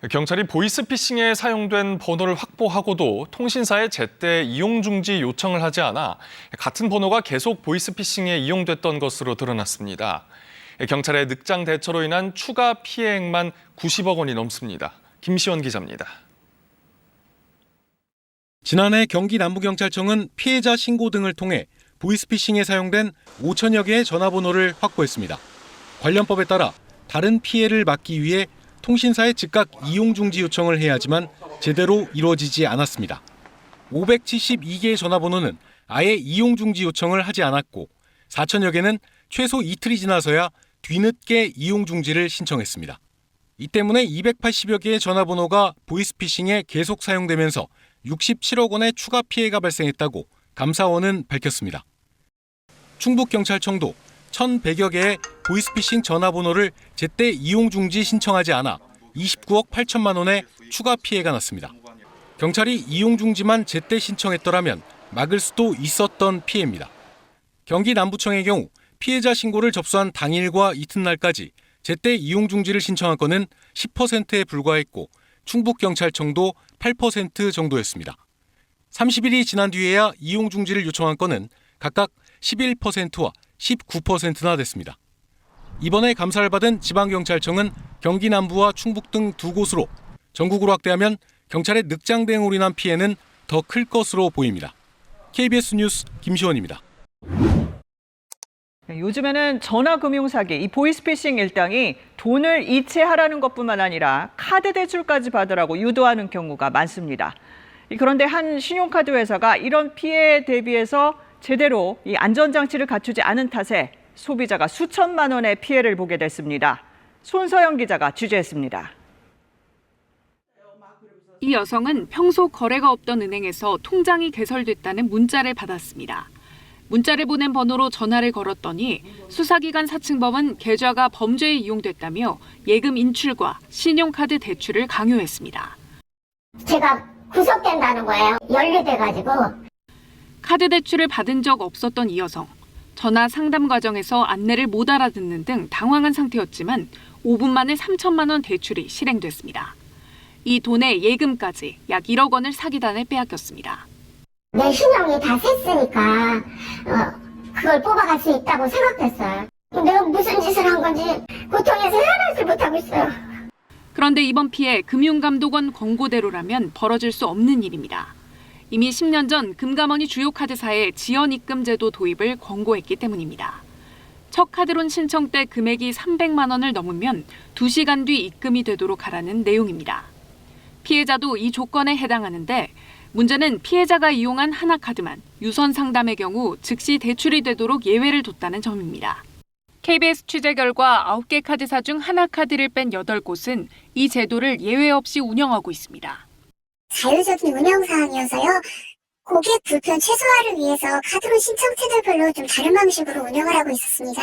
경찰이 보이스피싱에 사용된 번호를 확보하고도 통신사에 제때 이용 중지 요청을 하지 않아 같은 번호가 계속 보이스피싱에 이용됐던 것으로 드러났습니다. 경찰의 늑장 대처로 인한 추가 피해액만 90억 원이 넘습니다. 김시원 기자입니다. 지난해 경기 남부경찰청은 피해자 신고 등을 통해 보이스피싱에 사용된 5천여 개의 전화번호를 확보했습니다. 관련법에 따라 다른 피해를 막기 위해 통신사에 즉각 이용 중지 요청을 해야 하지만 제대로 이루어지지 않았습니다. 572개의 전화번호는 아예 이용 중지 요청을 하지 않았고 4천여 개는 최소 이틀이 지나서야 뒤늦게 이용 중지를 신청했습니다. 이 때문에 280여 개의 전화번호가 보이스피싱에 계속 사용되면서 67억 원의 추가 피해가 발생했다고 감사원은 밝혔습니다. 충북경찰청도 1,100여 개의 보이스피싱 전화번호를 제때 이용 중지 신청하지 않아 29억 8천만 원의 추가 피해가 났습니다. 경찰이 이용 중지만 제때 신청했더라면 막을 수도 있었던 피해입니다. 경기 남부청의 경우 피해자 신고를 접수한 당일과 이튿날까지 제때 이용 중지를 신청한 건은 10%에 불과했고 충북경찰청도 8% 정도였습니다. 30일이 지난 뒤에야 이용 중지를 요청한 건은 각각 11%와 19%나 됐습니다. 이번에 감사를 받은 지방경찰청은 경기 남부와 충북 등 두 곳으로 전국으로 확대하면 경찰의 늑장 대응으로 인한 피해는 더 클 것으로 보입니다. KBS 뉴스 김시원입니다. 요즘에는 전화금융사기, 이 보이스피싱 일당이 돈을 이체하라는 것뿐만 아니라 카드 대출까지 받으라고 유도하는 경우가 많습니다. 그런데 한 신용카드 회사가 이런 피해에 대비해서 제대로 이 안전장치를 갖추지 않은 탓에 소비자가 수천만 원의 피해를 보게 됐습니다. 손서영 기자가 취재했습니다. 이 여성은 평소 거래가 없던 은행에서 통장이 개설됐다는 문자를 받았습니다. 문자를 보낸 번호로 전화를 걸었더니 수사기관 사층범은 계좌가 범죄에 이용됐다며 예금 인출과 신용카드 대출을 강요했습니다. 제가 구속된다는 거예요. 연루돼가지고. 카드 대출을 받은 적 없었던 이 여성. 전화 상담 과정에서 안내를 못 알아듣는 등 당황한 상태였지만 5분 만에 3천만 원 대출이 실행됐습니다. 이 돈에 예금까지 약 1억 원을 사기단에 빼앗겼습니다. 내 신용이 다 샜으니까 그걸 뽑아갈 수 있다고 생각했어요. 내가 무슨 짓을 한 건지 고통에서 헤어나지 못하고 있어요. 그런데 이번 피해 금융감독원 권고대로라면 벌어질 수 없는 일입니다. 이미 10년 전 금감원이 주요 카드사에 지연 입금 제도 도입을 권고했기 때문입니다. 첫 카드론 신청 때 금액이 300만 원을 넘으면 2시간 뒤 입금이 되도록 하라는 내용입니다. 피해자도 이 조건에 해당하는데 문제는 피해자가 이용한 하나카드만 유선 상담의 경우 즉시 대출이 되도록 예외를 뒀다는 점입니다. KBS 취재 결과 9개 카드사 중 하나카드를 뺀 8곳은 이 제도를 예외 없이 운영하고 있습니다. 자율적인 운영 사항이어서요. 고객 불편 최소화를 위해서 카드론 신청체들별로 좀 다른 방식으로 운영을 하고 있었습니다.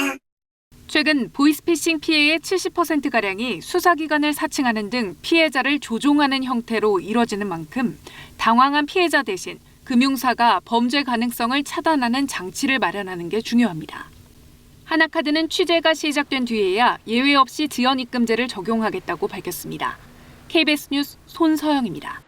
최근 보이스피싱 피해의 70%가량이 수사기관을 사칭하는 등 피해자를 조종하는 형태로 이뤄지는 만큼 당황한 피해자 대신 금융사가 범죄 가능성을 차단하는 장치를 마련하는 게 중요합니다. 하나카드는 취재가 시작된 뒤에야 예외 없이 지연 입금제를 적용하겠다고 밝혔습니다. KBS 뉴스 손서영입니다.